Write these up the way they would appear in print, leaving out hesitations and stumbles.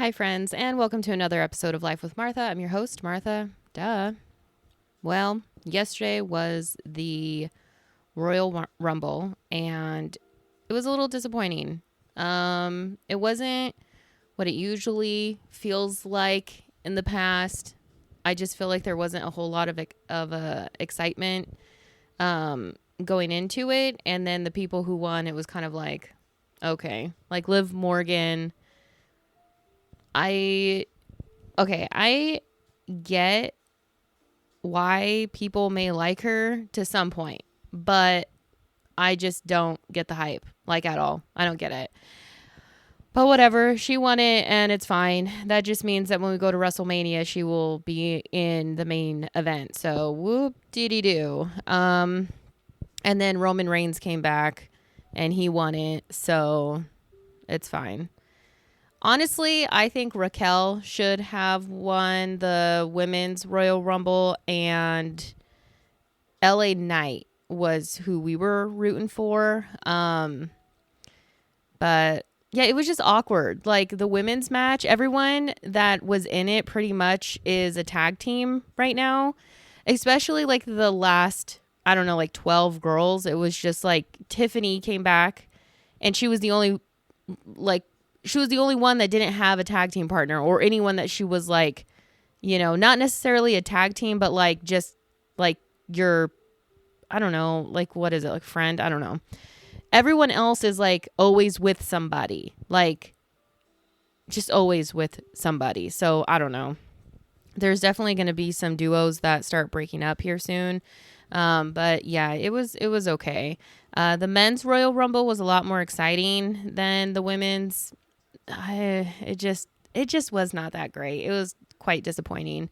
Hi, friends, and welcome to another episode of Life with Martha. I'm your host, Martha. Duh. Well, yesterday was the Royal Rumble, and it was a little disappointing. It wasn't what it usually feels like in the past. I just feel like there wasn't a whole lot of excitement going into it, and then the people who won, it was kind of like, okay, like Liv Morgan. I get why people may like her to some point, but I just don't get the hype, like, at all. I don't get it. But whatever, she won it and it's fine. That just means that when we go to WrestleMania, she will be in the main event. So whoop dee doo. And then Roman Reigns came back and he won it, so it's fine. Honestly, I think Raquel should have won the Women's Royal Rumble, and LA Knight was who we were rooting for. But yeah, it was just awkward. Like the women's match, everyone that was in it pretty much is a tag team right now, especially like the last, I don't know, like 12 girls. It was just like Tiffany came back and she was the only one that didn't have a tag team partner or anyone that she was like, not necessarily a tag team, but like just like your, I don't know, like what is it, like friend? I don't know. Everyone else is like always with somebody, like just always with somebody. So I don't know. There's definitely going to be some duos that start breaking up here soon. But yeah, it was okay. The men's Royal Rumble was a lot more exciting than the women's. It just was not that great. It was quite disappointing.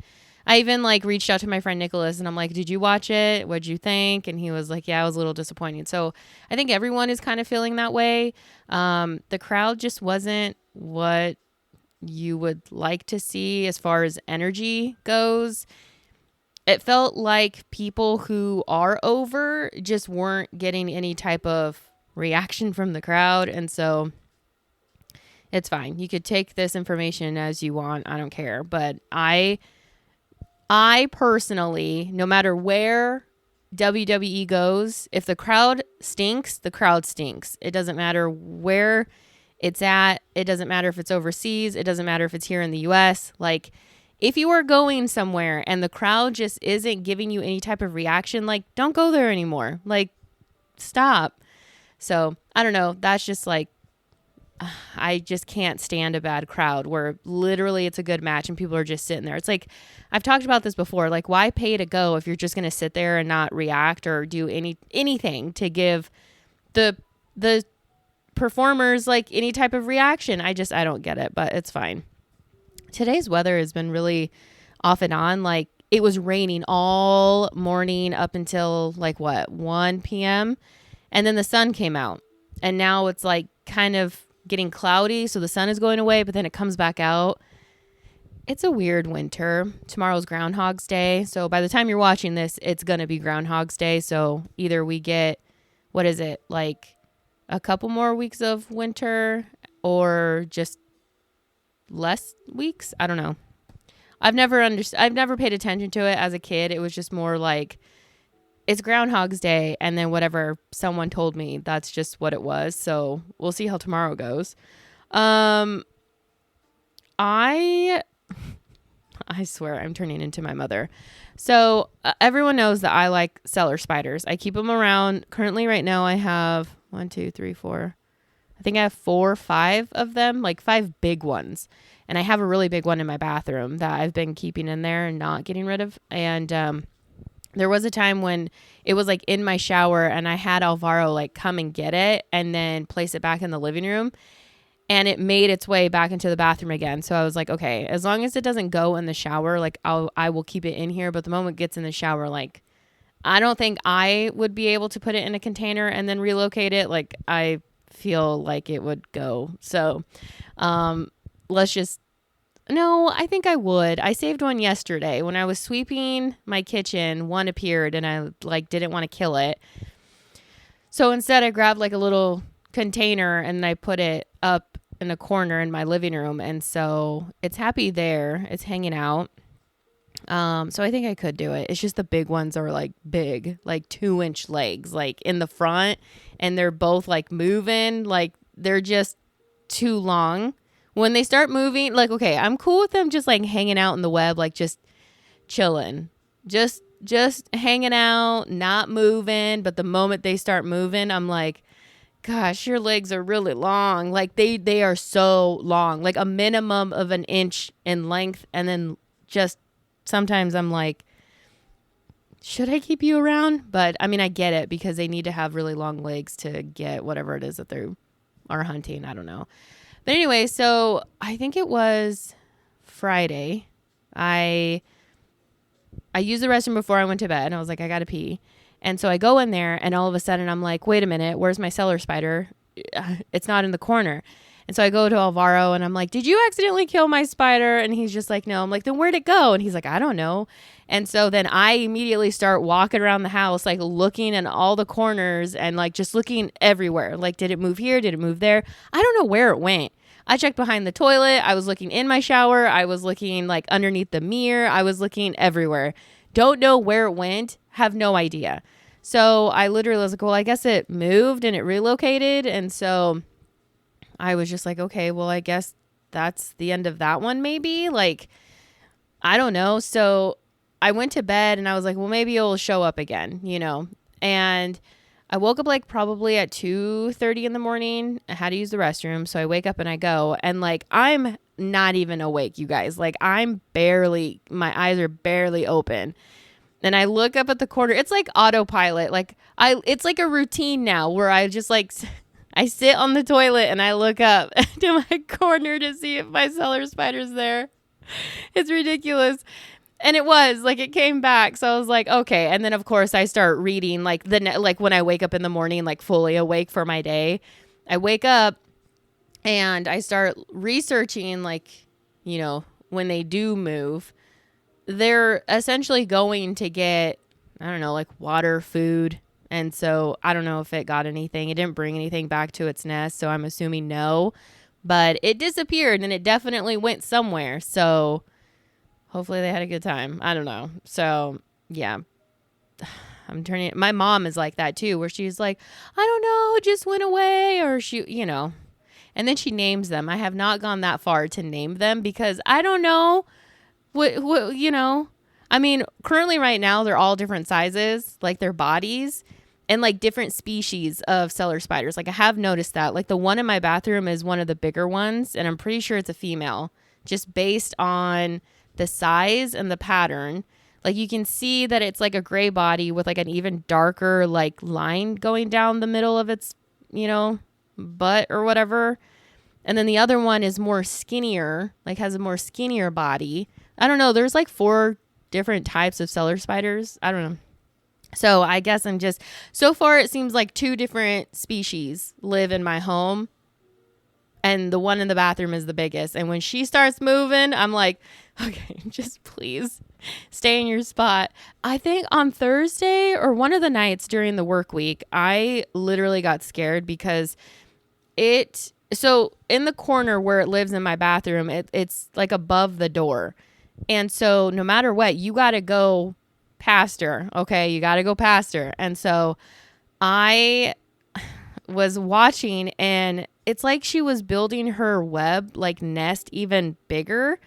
I even like reached out to my friend Nicholas and I'm like, did you watch it? What'd you think? And he was like, yeah, it was a little disappointing. So I think everyone is kind of feeling that way. The crowd just wasn't what you would like to see as far as energy goes. It felt like people who are over just weren't getting any type of reaction from the crowd. And so it's fine. You could take this information as you want. I don't care. But I personally, no matter where WWE goes, if the crowd stinks, the crowd stinks. It doesn't matter where it's at. It doesn't matter if it's overseas. It doesn't matter if it's here in the US. Like, if you are going somewhere and the crowd just isn't giving you any type of reaction, like, don't go there anymore. Like, stop. So, I don't know. That's just like, I just can't stand a bad crowd where literally it's a good match and people are just sitting there. It's like, I've talked about this before. Like, why pay to go if you're just going to sit there and not react or do anything to give the performers like any type of reaction? I don't get it, but it's fine. Today's weather has been really off and on. Like, it was raining all morning up until like 1 p.m. And then the sun came out and now it's like kind of getting cloudy. So the sun is going away, but then it comes back out. It's a weird winter. Tomorrow's Groundhog's Day. So by the time you're watching this, it's going to be Groundhog's Day. So either we get, what is it, like a couple more weeks of winter or just less weeks? I don't know. I've never paid attention to it as a kid. It was just more like it's Groundhog's Day, and then whatever someone told me, that's just what it was. So we'll see how tomorrow goes. I swear I'm turning into my mother. So everyone knows that I like cellar spiders. I keep them around. Currently right now I have 1, 2, 3, 4. I think I have 4 or 5 of them, like 5 big ones. And I have a really big one in my bathroom that I've been keeping in there and not getting rid of. And there was a time when it was like in my shower and I had Alvaro like come and get it and then place it back in the living room. And it made its way back into the bathroom again. So I was like, okay, as long as it doesn't go in the shower, like I will keep it in here. But the moment it gets in the shower, like I don't think I would be able to put it in a container and then relocate it. Like I feel like it would go. So no, I think I would. I saved one yesterday. When I was sweeping my kitchen, one appeared and I like didn't want to kill it. So instead I grabbed like a little container and I put it up in a corner in my living room. And so it's happy there. It's hanging out. So I think I could do it. It's just the big ones are like big, like 2-inch legs, like in the front, and they're both like moving, like they're just too long. When they start moving, like, okay, I'm cool with them just like hanging out in the web, like just chilling, just hanging out, not moving. But the moment they start moving, I'm like, gosh, your legs are really long. Like they are so long, like a minimum of an inch in length. And then just sometimes I'm like, should I keep you around? But I mean, I get it because they need to have really long legs to get whatever it is that they are hunting. I don't know. But anyway, so I think it was Friday. I used the restroom before I went to bed and I was like, I gotta pee. And so I go in there and all of a sudden I'm like, wait a minute, where's my cellar spider? It's not in the corner. And so I go to Alvaro and I'm like, did you accidentally kill my spider? And he's just like, no. I'm like, then where'd it go? And he's like, I don't know. And so then I immediately start walking around the house, like looking in all the corners and like just looking everywhere. Like, did it move here? Did it move there? I don't know where it went. I checked behind the toilet. I was looking in my shower. I was looking like underneath the mirror. I was looking everywhere. Don't know where it went. Have no idea. So I literally was like, well, I guess it moved and it relocated. And so I was just like, okay, well, I guess that's the end of that one, maybe. Like, I don't know. So I went to bed and I was like, well, maybe it'll show up again, you know. And I woke up like probably at 2:30 in the morning. I had to use the restroom. So I wake up and I go. And like, I'm not even awake, you guys. Like, my eyes are barely open. And I look up at the corner. It's like autopilot. Like it's like a routine now where I just like, I sit on the toilet and I look up to my corner to see if my cellar spider's there. It's ridiculous. And it was like, it came back. So I was like, okay. And then of course I start reading like like when I wake up in the morning, like fully awake for my day, I wake up and I start researching, like, you know, when they do move, they're essentially going to get, I don't know, like water, food. And so I don't know if it got anything. It didn't bring anything back to its nest. So I'm assuming no, but it disappeared and it definitely went somewhere. So hopefully they had a good time. I don't know. So yeah, my mom is like that too, where she's like, I don't know, it just went away, or she, you know, and then she names them. I have not gone that far to name them because I don't know what, you know, I mean, currently right now they're all different sizes, like their bodies, and like different species of cellar spiders. Like I have noticed that, like the one in my bathroom is one of the bigger ones, and I'm pretty sure it's a female, just based on the size and the pattern. Like you can see that it's like a gray body with like an even darker like line going down the middle of its, you know, butt or whatever. And then the other one is more skinnier, like has a more skinnier body. I don't know. There's like 4 different types of cellar spiders. I don't know. So I guess so far it seems like 2 different species live in my home. And the one in the bathroom is the biggest. And when she starts moving, I'm like, okay, just please stay in your spot. I think on Thursday or one of the nights during the work week, I literally got scared because so in the corner where it lives in my bathroom, it's like above the door. And so no matter what, you got to go past her. Okay. You got to go past her. And so I was watching and it's like she was building her web, like nest, even bigger.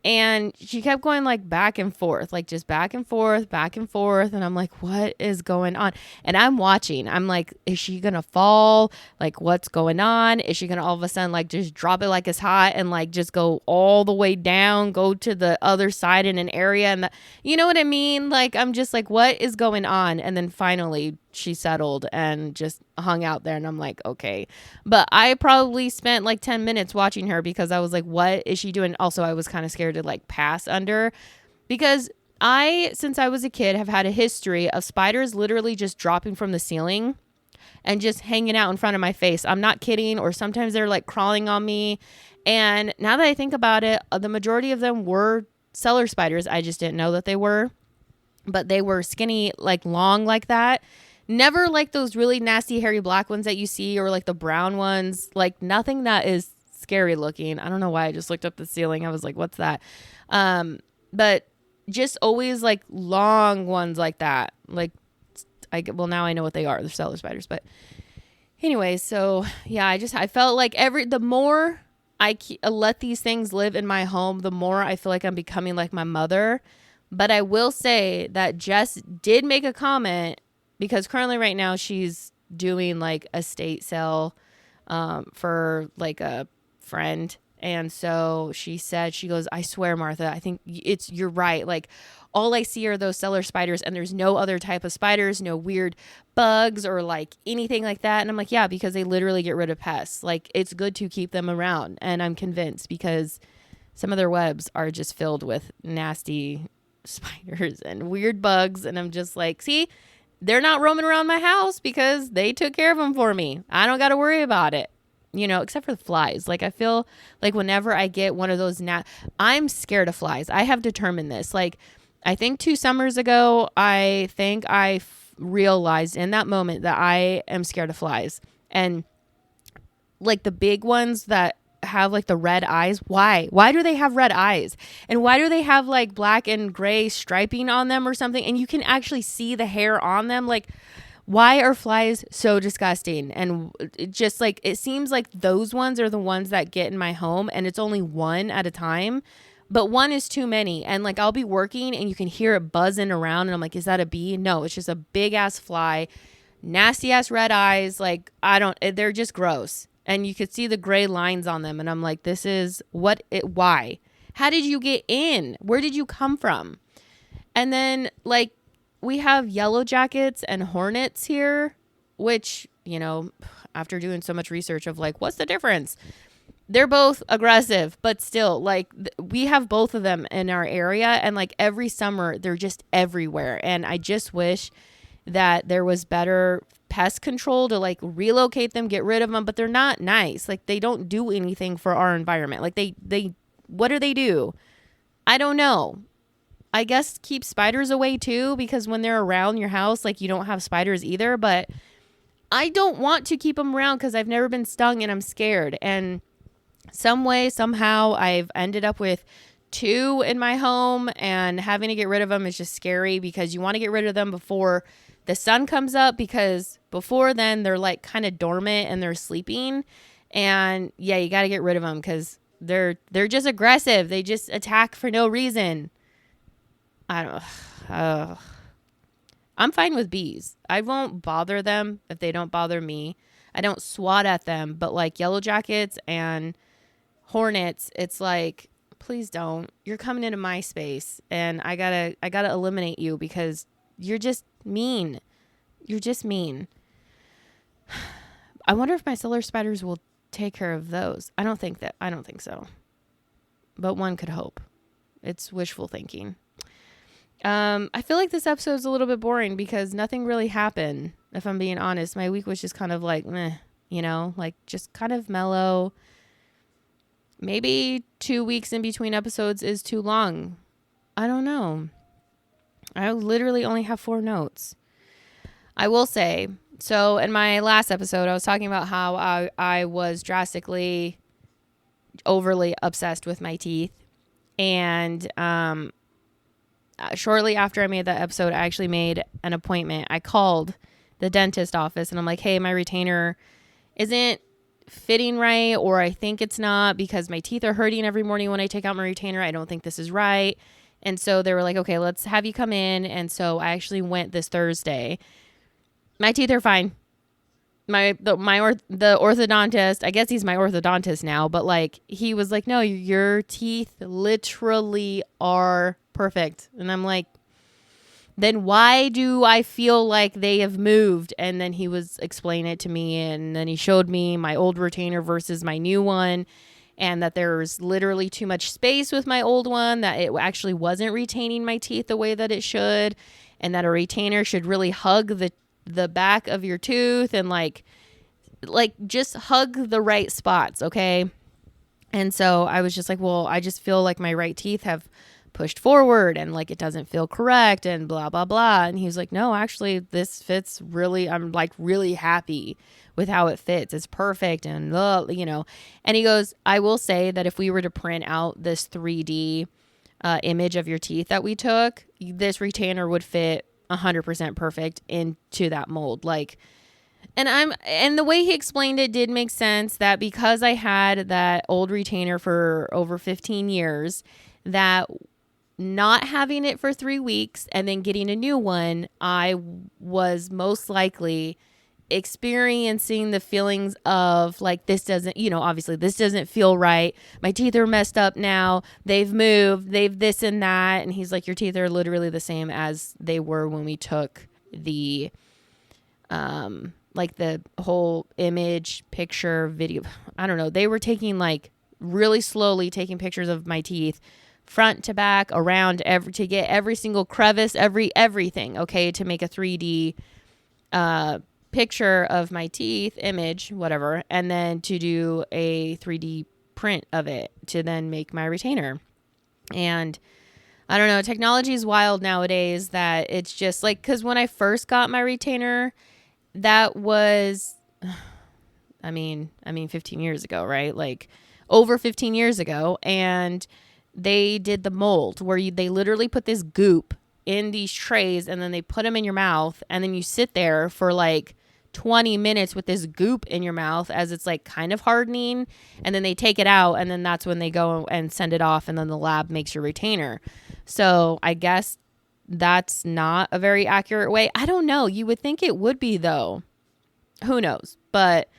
And she kept going like back and forth, like just back and forth, back and forth. And I'm like, what is going on? And I'm watching. I'm like, is she going to fall? Like, what's going on? Is she going to all of a sudden like just drop it like it's hot and like just go all the way down, go to the other side in an area? And you know what I mean? Like, I'm just like, what is going on? And then finally she settled and just hung out there. And I'm like, okay. But I probably spent like 10 minutes watching her because I was like, what is she doing? Also, I was kind of scared to like pass under because since I was a kid, have had a history of spiders literally just dropping from the ceiling and just hanging out in front of my face. I'm not kidding. Or sometimes they're like crawling on me. And now that I think about it, the majority of them were cellar spiders. I just didn't know that they were, but they were skinny, like long like that. Never like those really nasty hairy black ones that you see or like the brown ones, like nothing that is scary looking. I don't know why I just looked up the ceiling. I was like, what's that? But just always like long ones like that. Like, well, now I know what they are. They're cellar spiders. But anyway, so yeah, I felt like the more I let these things live in my home, the more I feel like I'm becoming like my mother. But I will say that Jess did make a comment, because currently right now she's doing like a estate sale for like a friend. And so she said, she goes, I swear, Martha, I think you're right. Like, all I see are those cellar spiders, and there's no other type of spiders, no weird bugs or like anything like that. And I'm like, yeah, because they literally get rid of pests. Like, it's good to keep them around. And I'm convinced, because some of their webs are just filled with nasty spiders and weird bugs. And I'm just like, see, they're not roaming around my house because they took care of them for me. I don't got to worry about it. Except for the flies. Like, I feel like whenever I get one of those, I'm scared of flies. I have determined this. Like, I think 2 summers ago, I think I realized in that moment that I am scared of flies. And like the big ones that have like the red eyes. Why do they have red eyes? And why do they have like black and gray striping on them or something? And you can actually see the hair on them. Like, why are flies so disgusting? And it just like, it seems like those ones are the ones that get in my home, and it's only one at a time, but one is too many. And like, I'll be working and you can hear it buzzing around, and I'm like, is that a bee? No, it's just a big ass fly, nasty ass red eyes. Like, they're just gross. And you could see the gray lines on them. And I'm like, why? How did you get in? Where did you come from? And then like, we have yellow jackets and hornets here, which, after doing so much research of like, what's the difference? They're both aggressive, but still, like, we have both of them in our area, and like every summer they're just everywhere. And I just wish that there was better pest control to like relocate them, get rid of them, but they're not nice. Like, they don't do anything for our environment. Like, what do they do? I don't know. I guess keep spiders away too, because when they're around your house, like, you don't have spiders either. But I don't want to keep them around because I've never been stung and I'm scared. And some way, somehow, I've ended up with 2 in my home, and having to get rid of them is just scary, because you want to get rid of them before the sun comes up, because before then they're like kind of dormant and they're sleeping. And yeah, you got to get rid of them because they're just aggressive. They just attack for no reason. I don't. I'm fine with bees. I won't bother them if they don't bother me. I don't swat at them, but like yellow jackets and hornets, it's like, please don't. You're coming into my space, and I gotta eliminate you because you're just mean. You're just mean. I wonder if my cellar spiders will take care of those. I don't think so. But one could hope. It's wishful thinking. I feel like this episode is a little bit boring because nothing really happened. If I'm being honest, my week was just kind of like, meh, like just kind of mellow. Maybe 2 weeks in between episodes is too long. I don't know. I literally only have 4 notes. I will say, so in my last episode, I was talking about how I was drastically overly obsessed with my teeth. And, shortly after I made that episode, I actually made an appointment. I called the dentist office and I'm like, hey, my retainer isn't fitting right, or I think it's not because my teeth are hurting every morning when I take out my retainer. I don't think this is right. And so they were like, okay, let's have you come in. And so I actually went this Thursday. My teeth are fine. The orthodontist, I guess he's my orthodontist now, but like, he was like, no, your teeth literally are perfect. And I'm like, then why do I feel like they have moved? And then he was explaining it to me, and then he showed me my old retainer versus my new one, and that there's literally too much space with my old one, that it actually wasn't retaining my teeth the way that it should, and that a retainer should really hug the back of your tooth and like just hug the right spots. Okay. And so I was just like, well, I just feel like my right teeth have pushed forward and like it doesn't feel correct and blah blah blah. And he was like, no, actually this fits really, I'm like really happy with how it fits. It's perfect. And and he goes, I will say that if we were to print out this 3D image of your teeth that we took, this retainer would fit 100% perfect into that mold. Like, and the way he explained it did make sense, that because I had that old retainer for over 15 years, that not having it for 3 weeks and then getting a new one, I was most likely experiencing the feelings of like, this doesn't, obviously this doesn't feel right. My teeth are messed up now. They've moved, they've this and that. And he's like, your teeth are literally the same as they were when we took the, like the whole image, picture, video. I don't know. They were taking like really slowly taking pictures of my teeth front to back, around to get every single crevice, everything. Okay. To make a 3D, picture of my teeth, image, whatever, and then to do a 3D print of it to then make my retainer. And I don't know, technology is wild nowadays, that it's just like, because when I first got my retainer, that was, I mean 15 years ago, right? Like over 15 years ago. And they did the mold where they literally put this goop in these trays and then they put them in your mouth, and then you sit there for like 20 minutes with this goop in your mouth as it's like kind of hardening, and then they take it out, and then that's when they go and send it off, and then the lab makes your retainer. So I guess that's not a very accurate way. I don't know. You would think it would be though. Who knows? But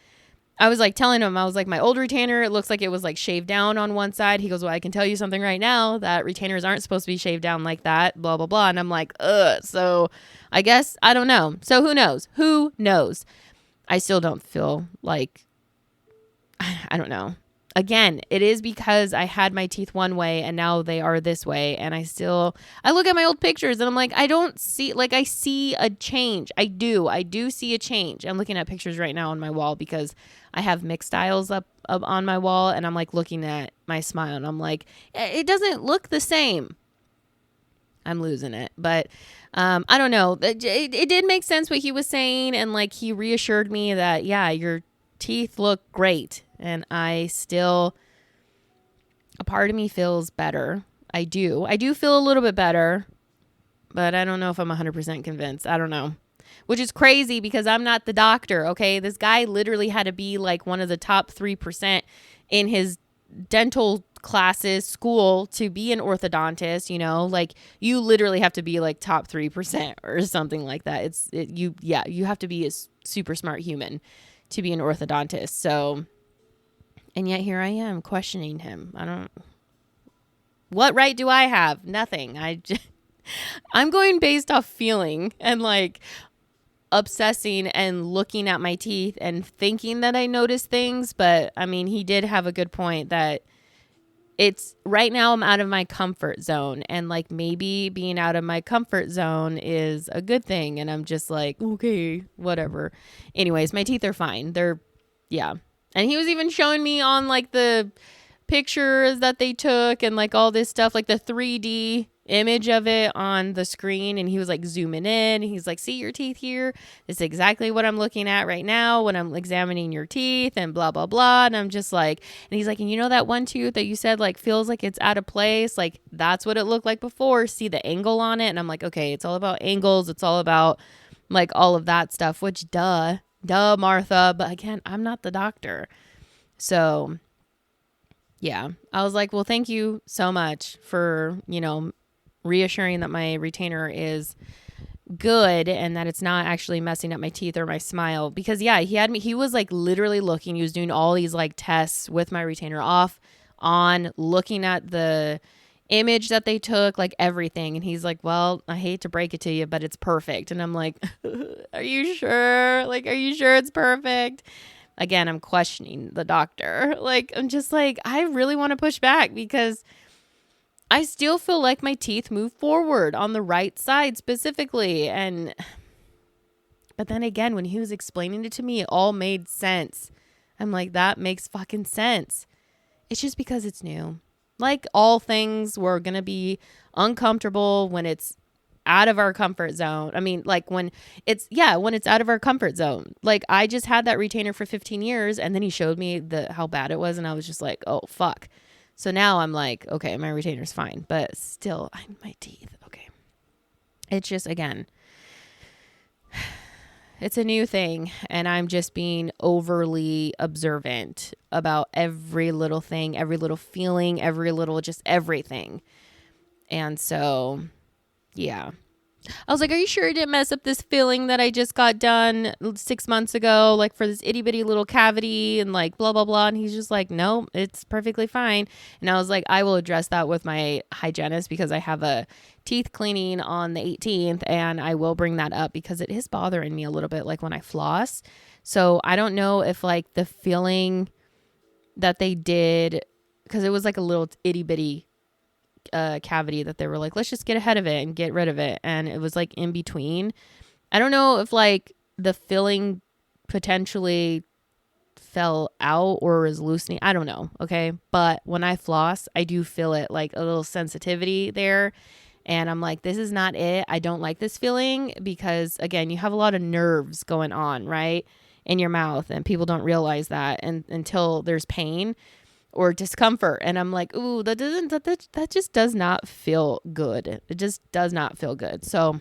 I was like telling him, I was like, my old retainer, it looks like it was like shaved down on one side. He goes, well, I can tell you something right now, that retainers aren't supposed to be shaved down like that, blah, blah, blah. And I'm like, ugh. So I guess, I don't know. So who knows? Who knows? I still don't feel like, I don't know. Again, it is because I had my teeth one way and now they are this way. And I look at my old pictures and I'm like, I don't see, like, I see a change. I do see a change. I'm looking at pictures right now on my wall because I have mixed styles up on my wall, and I'm like looking at my smile and I'm like, it doesn't look the same. I'm losing it. But I don't know. It did make sense what he was saying. And like, he reassured me that, yeah, your teeth look great. And a part of me feels better. I do feel a little bit better, but I don't know if I'm 100% convinced. I don't know, which is crazy because I'm not the doctor. Okay. This guy literally had to be like one of the top 3% in his dental classes, school, to be an orthodontist. Like you literally have to be like top 3% or something like that. You have to be a super smart human to be an orthodontist. So, and yet here I am questioning him. What right do I have? Nothing. I'm going based off feeling and like obsessing and looking at my teeth and thinking that I notice things. But I mean, he did have a good point that it's right now I'm out of my comfort zone, and like maybe being out of my comfort zone is a good thing. And I'm just like, okay, whatever. Anyways, my teeth are fine. Yeah. And he was even showing me on like the pictures that they took and like all this stuff, like the 3D image of it on the screen. And he was like zooming in. He's like, see your teeth here? It's exactly what I'm looking at right now when I'm examining your teeth and blah, blah, blah. And I'm just like, and he's like, and you know that one tooth that you said like feels like it's out of place? Like that's what it looked like before. See the angle on it? And I'm like, okay, it's all about angles. It's all about like all of that stuff, which duh, Martha. But again, I'm not the doctor. So yeah, I was like, well, thank you so much for, reassuring that my retainer is good and that it's not actually messing up my teeth or my smile. Because yeah, he was like literally looking, he was doing all these like tests with my retainer off, on, looking at the image that they took, like everything. And he's like, well, I hate to break it to you, but it's perfect. And I'm like, are you sure? Like, are you sure it's perfect? Again, I'm questioning the doctor. Like, I'm just like, I really want to push back because I still feel like my teeth move forward on the right side specifically. But then again, when he was explaining it to me, it all made sense. I'm like, that makes fucking sense. It's just because it's new. Like all things, we're going to be uncomfortable when it's out of our comfort zone. I mean, like when it's out of our comfort zone. Like I just had that retainer for 15 years and then he showed me how bad it was and I was just like, "Oh, fuck." So now I'm like, okay, my retainer's fine, but still my teeth. Okay. It's just, again, it's a new thing and I'm just being overly observant about every little thing, every little feeling, every little, just everything. And so, yeah. I was like, are you sure it didn't mess up this filling that I just got done 6 months ago, like for this itty bitty little cavity and like blah, blah, blah. And he's just like, no, it's perfectly fine. And I was like, I will address that with my hygienist because I have a teeth cleaning on the 18th and I will bring that up because it is bothering me a little bit, like when I floss. So I don't know if like the filling that they did, because it was like a little itty bitty cavity that they were like, let's just get ahead of it and get rid of it. And it was like in between. I don't know if like the filling potentially fell out or is loosening. I don't know. Okay. But when I floss, I do feel it, like a little sensitivity there. And I'm like, this is not it. I don't like this feeling because, again, you have a lot of nerves going on, right, in your mouth. And people don't realize that until there's pain or discomfort. And I'm like, ooh, that just does not feel good. It just does not feel good. So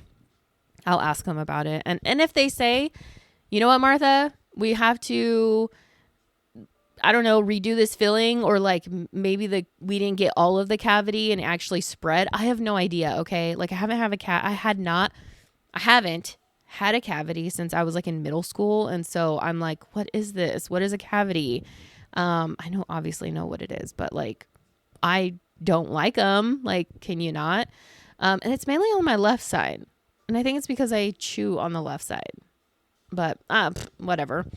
I'll ask them about it. And if they say, you know what, Martha, we have to, I don't know, redo this filling, or like maybe we didn't get all of the cavity and it actually spread. I have no idea. Okay. Like I haven't had a cavity since I was like in middle school. And so I'm like, what is this? What is a cavity? I obviously know what it is, but like, I don't like them. Like, can you not? And it's mainly on my left side. And I think it's because I chew on the left side, but, whatever.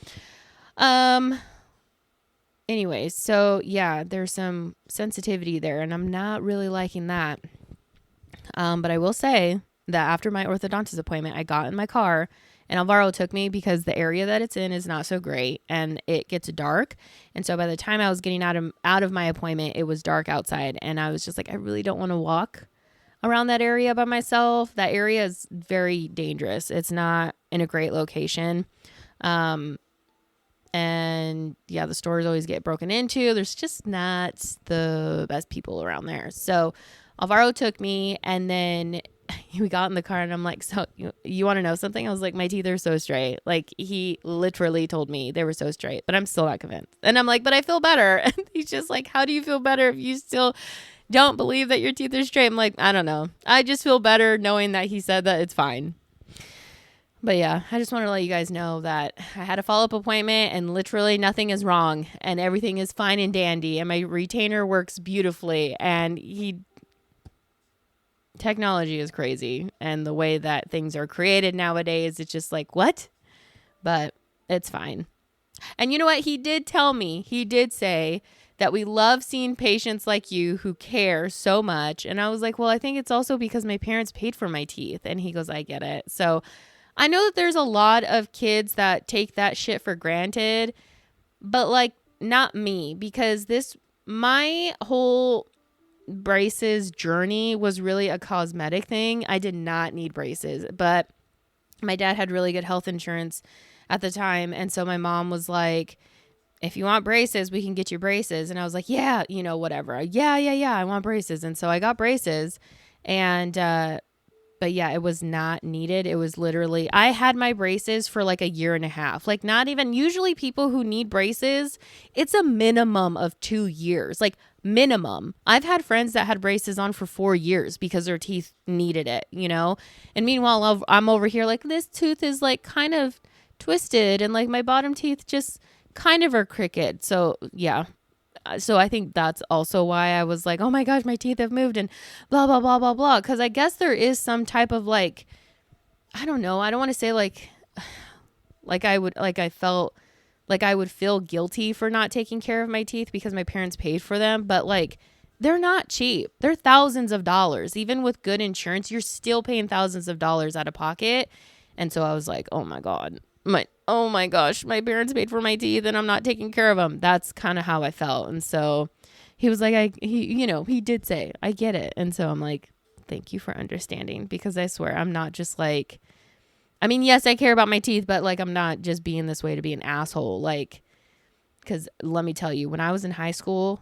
Anyways, so yeah, there's some sensitivity there and I'm not really liking that. But I will say that after my orthodontist appointment, I got in my car and Alvaro took me because the area that it's in is not so great and it gets dark. And so by the time I was getting out of my appointment, it was dark outside. And I was just like, I really don't want to walk around that area by myself. That area is very dangerous. It's not in a great location. And yeah, the stores always get broken into. There's just not the best people around there. So Alvaro took me and then we got in the car and I'm like, so you want to know something? I was like, my teeth are so straight. Like he literally told me they were so straight, but I'm still not convinced. And I'm like, but I feel better. And he's just like, how do you feel better if you still don't believe that your teeth are straight? I'm like, I don't know. I just feel better knowing that he said that it's fine. But yeah, I just want to let you guys know that I had a follow-up appointment and literally nothing is wrong and everything is fine and dandy and my retainer works beautifully and technology is crazy and the way that things are created nowadays, it's just like, what? But it's fine. And you know what? He did say that we love seeing patients like you who care so much. And I was like, well, I think it's also because my parents paid for my teeth. And he goes, I get it. So I know that there's a lot of kids that take that shit for granted, but like not me, because my whole braces journey was really a cosmetic thing. I did not need braces, but my dad had really good health insurance at the time. And so my mom was like, if you want braces, we can get you braces. And I was like, yeah, whatever. Yeah. I want braces. And so I got braces and, but yeah, it was not needed. It was literally, I had my braces for like a year and a half. Like not even, usually people who need braces, it's a minimum of 2 years, like minimum. I've had friends that had braces on for 4 years because their teeth needed it, And meanwhile, I'm over here like this tooth is like kind of twisted and like my bottom teeth just kind of are crooked. So yeah. So I think that's also why I was like, oh my gosh, my teeth have moved and blah, blah, blah, blah, blah. Because I guess there is some type of like, I don't know. I don't want to say like I felt like I would feel guilty for not taking care of my teeth because my parents paid for them. But like, they're not cheap. They're thousands of dollars. Even with good insurance, you're still paying thousands of dollars out of pocket. And so I was like, oh my God. Oh my gosh, my parents paid for my teeth and I'm not taking care of them. That's kind of how I felt. And so, he was like, he did say, I get it. And so I'm like, thank you for understanding, because I swear I'm not just like, I mean, yes, I care about my teeth, but like, I'm not just being this way to be an asshole. Like, because let me tell you, when I was in high school,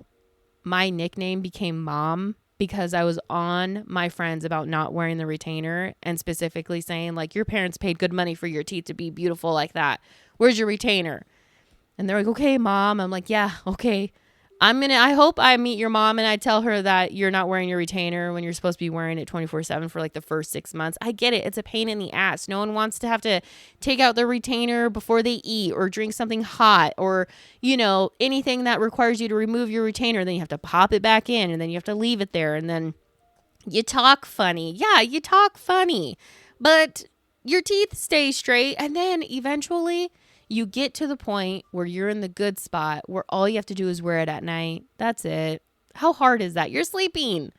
my nickname became Mom because I was on my friends about not wearing the retainer and specifically saying, like, your parents paid good money for your teeth to be beautiful like that. Where's your retainer? And they're like, okay, Mom. I'm like, yeah, okay. I hope I meet your mom and I tell her that you're not wearing your retainer when you're supposed to be wearing it 24/7 for like the first 6 months. I get it. It's a pain in the ass. No one wants to have to take out the retainer before they eat or drink something hot or, anything that requires you to remove your retainer. Then you have to pop it back in and then you have to leave it there. And then you talk funny. Yeah, you talk funny, but your teeth stay straight. And then eventually you get to the point where you're in the good spot where all you have to do is wear it at night. That's it. How hard is that? You're sleeping.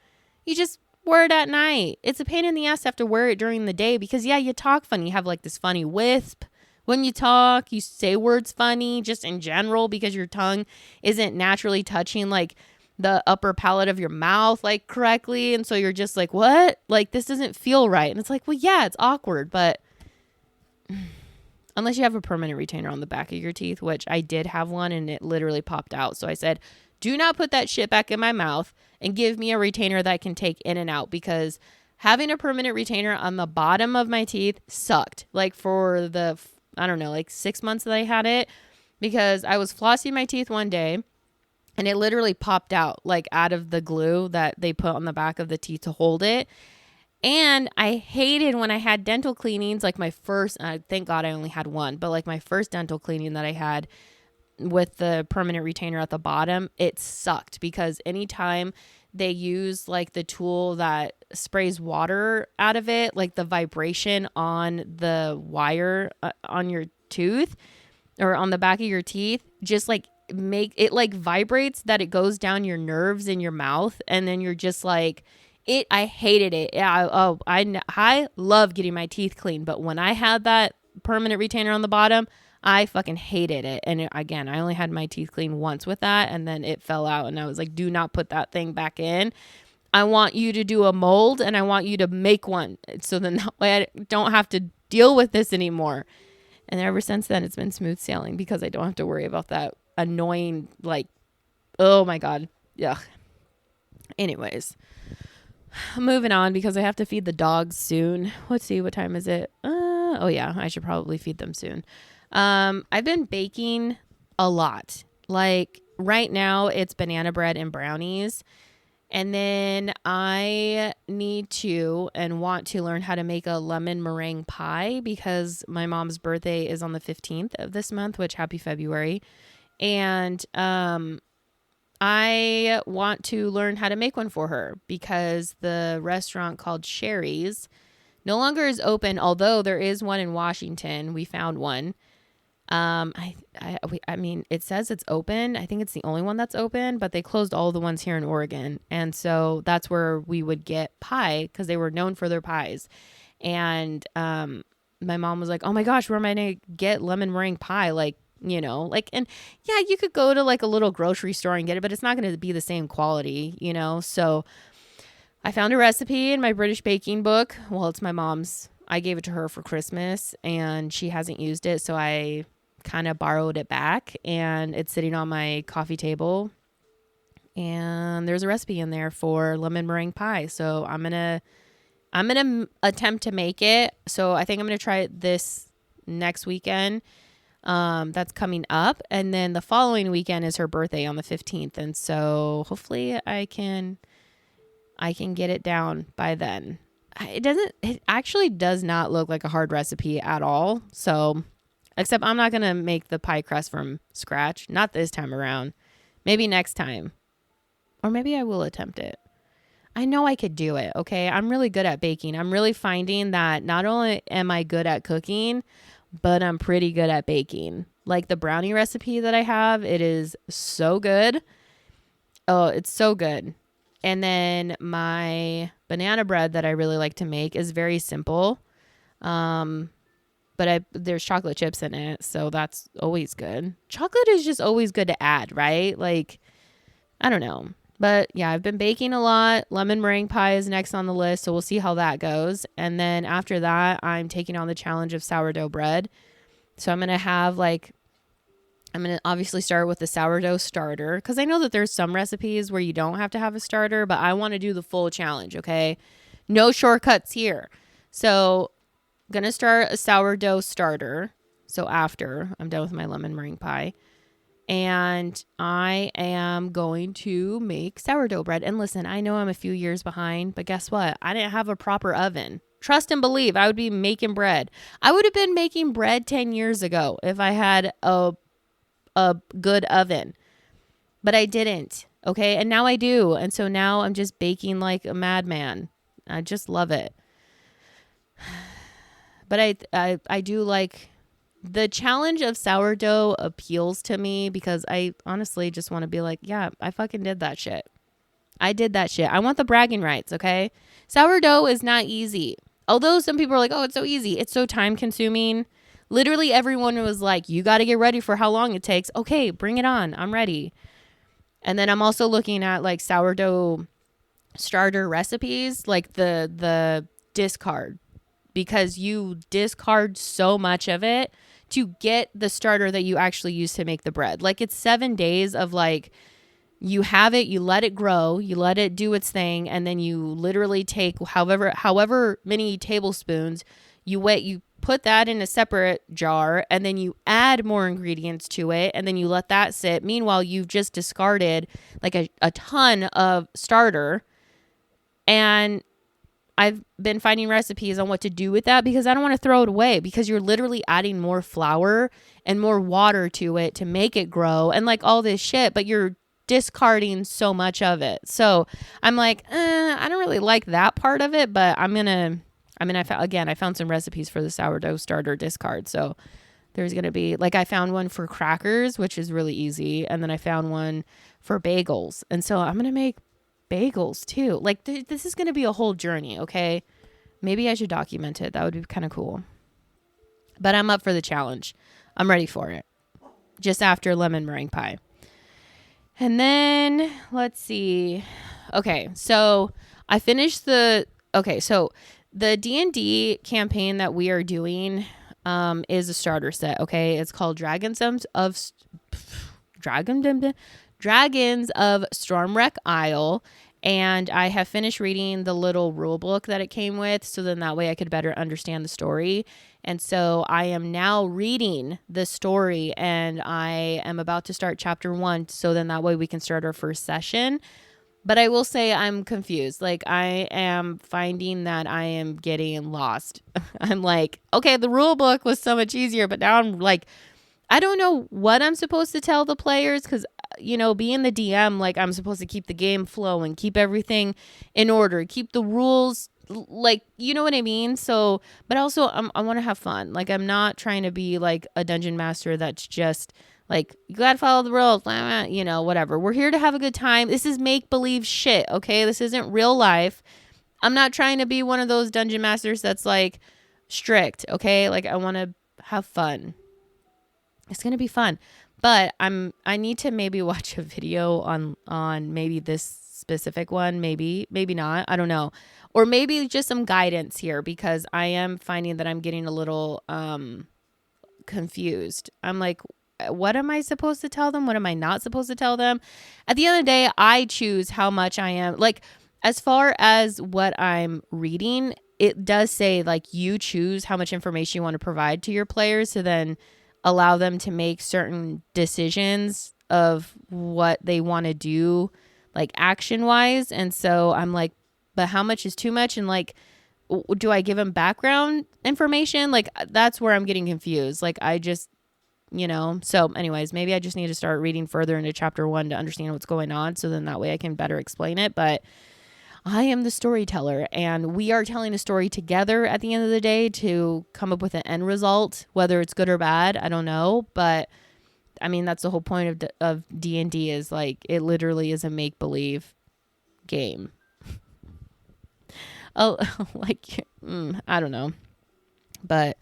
You just wear it at night. It's a pain in the ass to have to wear it during the day because, yeah, you talk funny. You have like this funny wisp when you talk. You say words funny just in general because your tongue isn't naturally touching like the upper palate of your mouth like correctly. And so you're just like, what? Like, this doesn't feel right. And it's like, well, yeah, it's awkward, but unless you have a permanent retainer on the back of your teeth, which I did have one and it literally popped out. So I said, do not put that shit back in my mouth and give me a retainer that I can take in and out, because having a permanent retainer on the bottom of my teeth sucked. Like for the, I don't know, like 6 months that I had it, because I was flossing my teeth one day and it literally popped out like out of the glue that they put on the back of the teeth to hold it. And I hated when I had dental cleanings, like my first, thank God I only had one, but like my first dental cleaning that I had with the permanent retainer at the bottom, it sucked because anytime they use like the tool that sprays water out of it, like the vibration on the wire on your tooth or on the back of your teeth, just like make it like vibrates that it goes down your nerves in your mouth. And then you're just like, I hated it. I love getting my teeth clean, but when I had that permanent retainer on the bottom, I fucking hated it. And again, I only had my teeth cleaned once with that, and then it fell out, and I was like, do not put that thing back in. I want you to do a mold, and I want you to make one, so then that way I don't have to deal with this anymore. And ever since then, it's been smooth sailing because I don't have to worry about that annoying, like, oh my God. Yeah. Anyways. Moving on because I have to feed the dogs soon. Let's see, what time is it? Oh yeah, I should probably feed them soon. I've been baking a lot. Like right now it's banana bread and brownies. And then I need to and want to learn how to make a lemon meringue pie because my mom's birthday is on the 15th of this month, which happy February. And I want to learn how to make one for her because the restaurant called Sherry's no longer is open, although there is one in Washington. We found one. I mean, it says it's open. I think it's the only one that's open, but they closed all the ones here in Oregon. And so that's where we would get pie because they were known for their pies. And my mom was like, oh my gosh, where am I going to get lemon meringue pie? Like, and yeah, you could go to like a little grocery store and get it, but it's not going to be the same quality, So I found a recipe in my British baking book. Well, it's my mom's. I gave it to her for Christmas and she hasn't used it. So I kind of borrowed it back and it's sitting on my coffee table and there's a recipe in there for lemon meringue pie. So I'm going to attempt to make it. So I think I'm going to try it this next weekend. That's coming up. And then the following weekend is her birthday on the 15th. And so hopefully I can get it down by then. It actually does not look like a hard recipe at all. So, except I'm not going to make the pie crust from scratch. Not this time around. Maybe next time. Or maybe I will attempt it. I know I could do it. Okay. I'm really good at baking. I'm really finding that not only am I good at cooking, but I'm pretty good at baking. Like the brownie recipe that I have, it is so good. Oh, it's so good. And then my banana bread that I really like to make is very simple. But there's chocolate chips in it, so that's always good. Chocolate is just always good to add, right? Like, I don't know. But yeah, I've been baking a lot. Lemon meringue pie is next on the list, so we'll see how that goes. And then after that, I'm taking on the challenge of sourdough bread. So I'm going to have like, I'm going to obviously start with the sourdough starter because I know that there's some recipes where you don't have to have a starter, but I want to do the full challenge, okay? No shortcuts here. So I'm going to start a sourdough starter. So after I'm done with my lemon meringue pie. And I am going to make sourdough bread. And listen, I know I'm a few years behind, but guess what? I didn't have a proper oven. Trust and believe I would be making bread. I would have been making bread 10 years ago if I had a good oven, but I didn't. Okay. And now I do. And so now I'm just baking like a madman. I just love it. But I do like the challenge of sourdough appeals to me because I honestly just want to be like, yeah, I fucking did that shit. I did that shit. I want the bragging rights. Okay. Sourdough is not easy. Although some people are like, oh, it's so easy. It's so time consuming. Literally everyone was like, you got to get ready for how long it takes. Okay, bring it on. I'm ready. And then I'm also looking at like sourdough starter recipes, like the discard, because you discard so much of it to get the starter that you actually use to make the bread. Like it's 7 days of like, you have it, you let it grow, you let it do its thing, and then you literally take however many tablespoons, you put that in a separate jar, and then you add more ingredients to it, and then you let that sit. Meanwhile, you've just discarded like a ton of starter. And I've been finding recipes on what to do with that because I don't want to throw it away because you're literally adding more flour and more water to it to make it grow and like all this shit, but you're discarding so much of it. So I'm like, I don't really like that part of it, but I found some recipes for the sourdough starter discard. So there's going to be like, I found one for crackers, which is really easy. And then I found one for bagels. And so I'm going to make bagels too. Like this is going to be a whole journey. Okay. Maybe I should document it. That would be kind of cool, but I'm up for the challenge. I'm ready for it. Just after lemon meringue pie. And then let's see. Okay, so I finished the D&D campaign that we are doing is a starter set. Okay, it's called Dragons of Stormwreck Isle. And I have finished reading the little rule book that it came with. So then that way I could better understand the story. And so I am now reading the story and I am about to start chapter 1. So then that way we can start our first session. But I will say I'm confused. Like I am finding that I am getting lost. I'm like, okay, the rule book was so much easier, but now I'm like, I don't know what I'm supposed to tell the players because, you know, being the DM, like I'm supposed to keep the game flowing, keep everything in order, keep the rules, like, you know what I mean? So, but also I want to have fun. Like I'm not trying to be like a dungeon master that's just like, you got to follow the rules, you know, whatever. We're here to have a good time. This is make-believe shit, okay? This isn't real life. I'm not trying to be one of those dungeon masters that's like strict, okay? Like I want to have fun. It's going to be fun. But I need to maybe watch a video on maybe this specific one, maybe not. I don't know. Or maybe just some guidance here because I am finding that I'm getting a little confused. I'm like, what am I supposed to tell them? What am I not supposed to tell them? At the end of the day, I choose how much I am. Like as far as what I'm reading, it does say like you choose how much information you want to provide to your players to then allow them to make certain decisions of what they want to do, like action wise. And so I'm like, but how much is too much? And like, do I give them background information? Like that's where I'm getting confused. Like I just, you know, so anyways, maybe I just need to start reading further into chapter 1 to understand what's going on. So then that way I can better explain it. But I am the storyteller and we are telling a story together at the end of the day to come up with an end result, whether it's good or bad. I don't know. But I mean, that's the whole point of D&D is like, it literally is a make-believe game. Oh, like, I don't know. But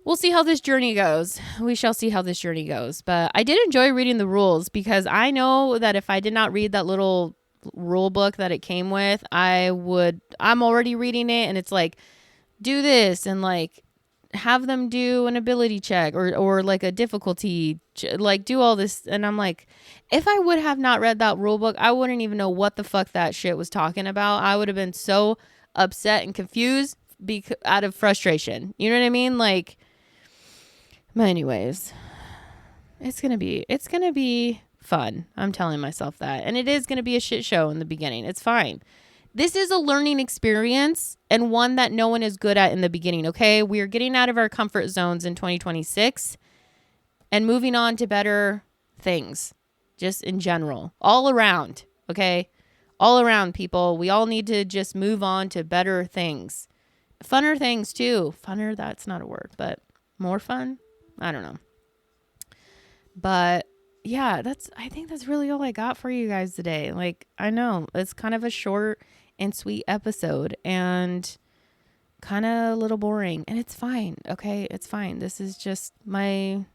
we'll see how this journey goes. We shall see how this journey goes. But I did enjoy reading the rules because I know that if I did not read that little rule book that it came with, I'm already reading it and it's like, do this and like have them do an ability check or like a difficulty, like do all this. And I'm like, if I would have not read that rule book, I wouldn't even know what the fuck that shit was talking about. I would have been so upset and confused out of frustration. You know what I mean? Like, but anyways, it's going to be fun. I'm telling myself that. And it is going to be a shit show in the beginning. It's fine. This is a learning experience and one that no one is good at in the beginning, okay? We are getting out of our comfort zones in 2026 and moving on to better things, just in general, all around, okay? All around, people. We all need to just move on to better things. Funner things, too. Funner, that's not a word, but more fun? I don't know. But yeah, I think that's really all I got for you guys today. Like, I know it's kind of a short and sweet episode and kind of a little boring, and it's fine. Okay. It's fine. This is just my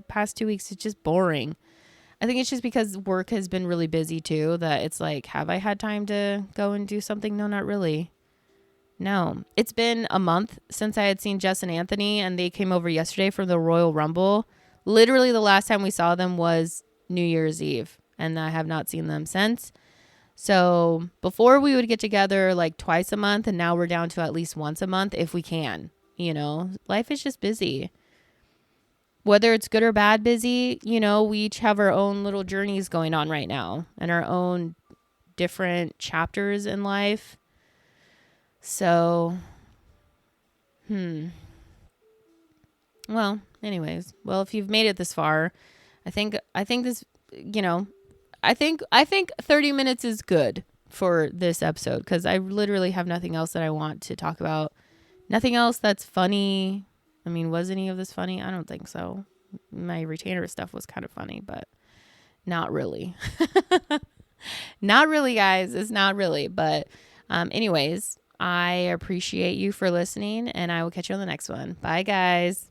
past 2 weeks is just boring. I think it's just because work has been really busy too, that it's like, have I had time to go and do something? No, not really. No, it's been a month since I had seen Jess and Anthony, and they came over yesterday for the Royal Rumble. Literally the last time we saw them was New Year's Eve, and I have not seen them since. So before we would get together like twice a month, and now we're down to at least once a month if we can. You know, life is just busy. Whether it's good or bad busy, you know, we each have our own little journeys going on right now and our own different chapters in life. So, well, anyways, if you've made it this far, I think this, you know, I think 30 minutes is good for this episode because I literally have nothing else that I want to talk about. Nothing else that's funny. I mean, was any of this funny? I don't think so. My retainer stuff was kind of funny, but not really. Not really, guys. It's not really. But anyways, I appreciate you for listening, and I will catch you on the next one. Bye, guys.